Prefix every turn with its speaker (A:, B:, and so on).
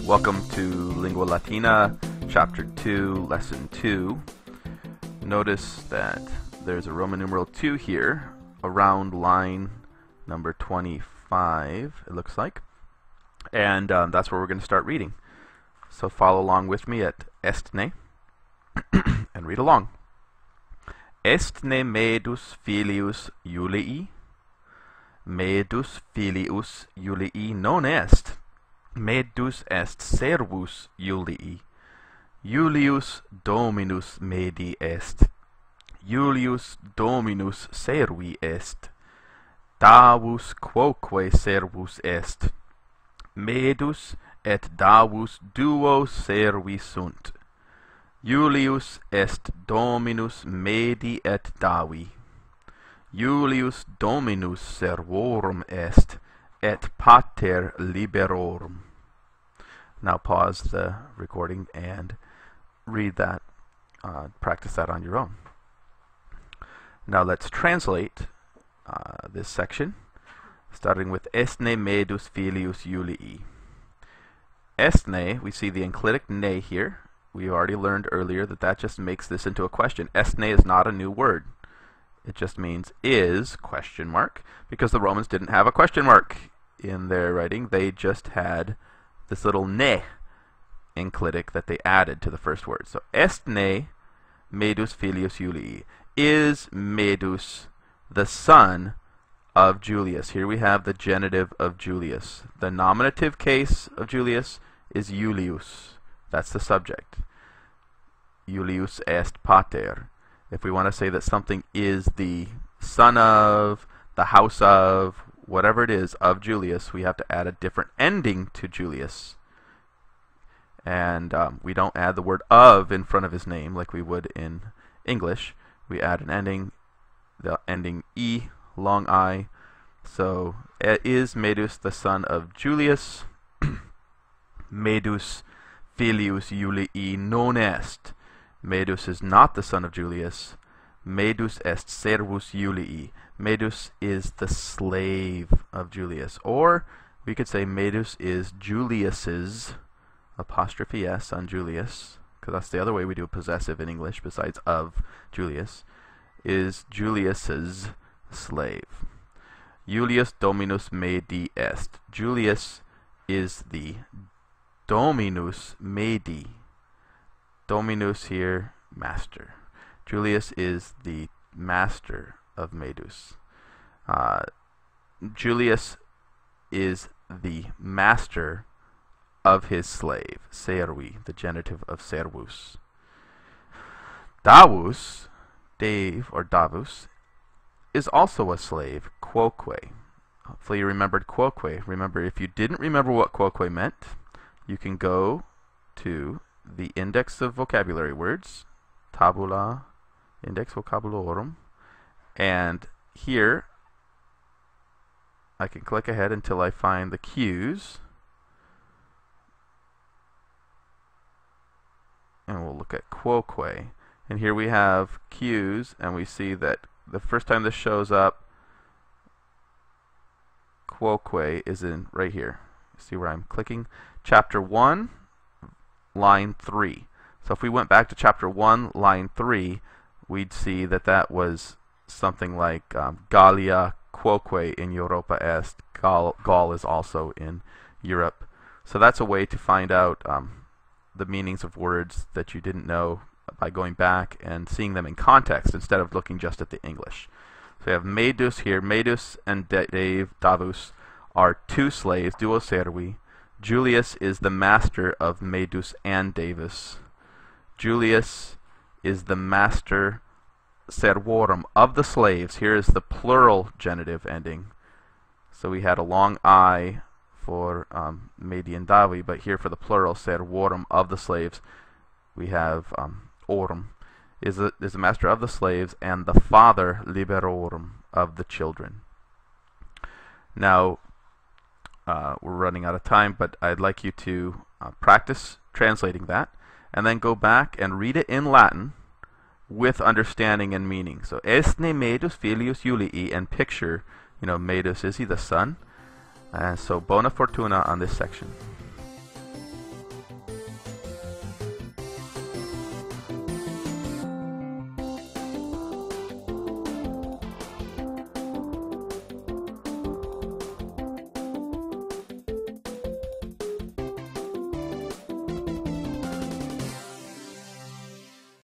A: Welcome to Lingua Latina, Chapter 2, Lesson 2. Notice that there's a Roman numeral 2 here, around line number 25, it looks like. And that's where we're going to start reading. So follow along with me at Estne, and read along. Estne medus filius Julii? Medus filius Julii non est. Medus est servus Julii. Julius Dominus medi est. Julius Dominus servi est. Davus quoque servus est. Medus et Davus duo servi sunt. Julius est Dominus medi et Davi. Julius Dominus servorum est, et pater liberorum. Now pause the recording and read that, practice that on your own. Now let's translate this section, starting with Estne medus filius Julii. Estne, we see the enclitic ne here. We already learned earlier that that just makes this into a question. Estne is not a new word. It just means is, question mark, because the Romans didn't have a question mark in their writing. They just had this little ne enclitic that they added to the first word. So Estne medus filius Julii. Is Medus the son of Julius? Here we have the genitive of Julius. The nominative case of Julius is Julius. That's the subject. Julius est pater. If we want to say that something is the son of, the house of, whatever it is, of Julius, we have to add a different ending to Julius. And we don't add the word of in front of his name like we would in English. We add an ending, the ending E, long I. So, is Medus the son of Julius? Medus filius Julii non est. Medus is not the son of Julius. Medus est servus Julii. Medus is the slave of Julius. Or we could say Medus is Julius's, apostrophe S on Julius, because that's the other way we do possessive in English besides of Julius, is Julius's slave. Julius Dominus medi est. Julius is the Dominus medi. Dominus here, master. Julius is the master of Medus. Julius is the master of his slave, servi, the genitive of servus. Davus, Dave or Davus, is also a slave, quoque. Hopefully you remembered quoque. Remember, if you didn't remember what quoque meant, you can go to the index of vocabulary words, tabula, index vocabulorum, and here I can click ahead until I find the cues, and we'll look at quoque. And here we have cues, and we see that the first time this shows up, quoque is in right here. See where I'm clicking? Chapter 1, line 3. So if we went back to chapter 1, line 3, we'd see that that was something like Gallia quoque in Europa est. Gaul is also in Europe. So that's a way to find out the meanings of words that you didn't know by going back and seeing them in context instead of looking just at the English. So we have Medus here. Medus and Dave, Davus, are two slaves, duo servi. Julius is the master of Medus and Davus. Julius is the master servorum of the slaves. Here is the plural genitive ending. So we had a long I for Medi and Davi, but here for the plural servorum of the slaves, we have orum. Is the master of the slaves and the father liberorum of the children. Now, we're running out of time, but I'd like you to practice translating that and then go back and read it in Latin with understanding and meaning. So, Estne medus filius Julii, and picture, Medus, is he the son? And so, bona fortuna on this section.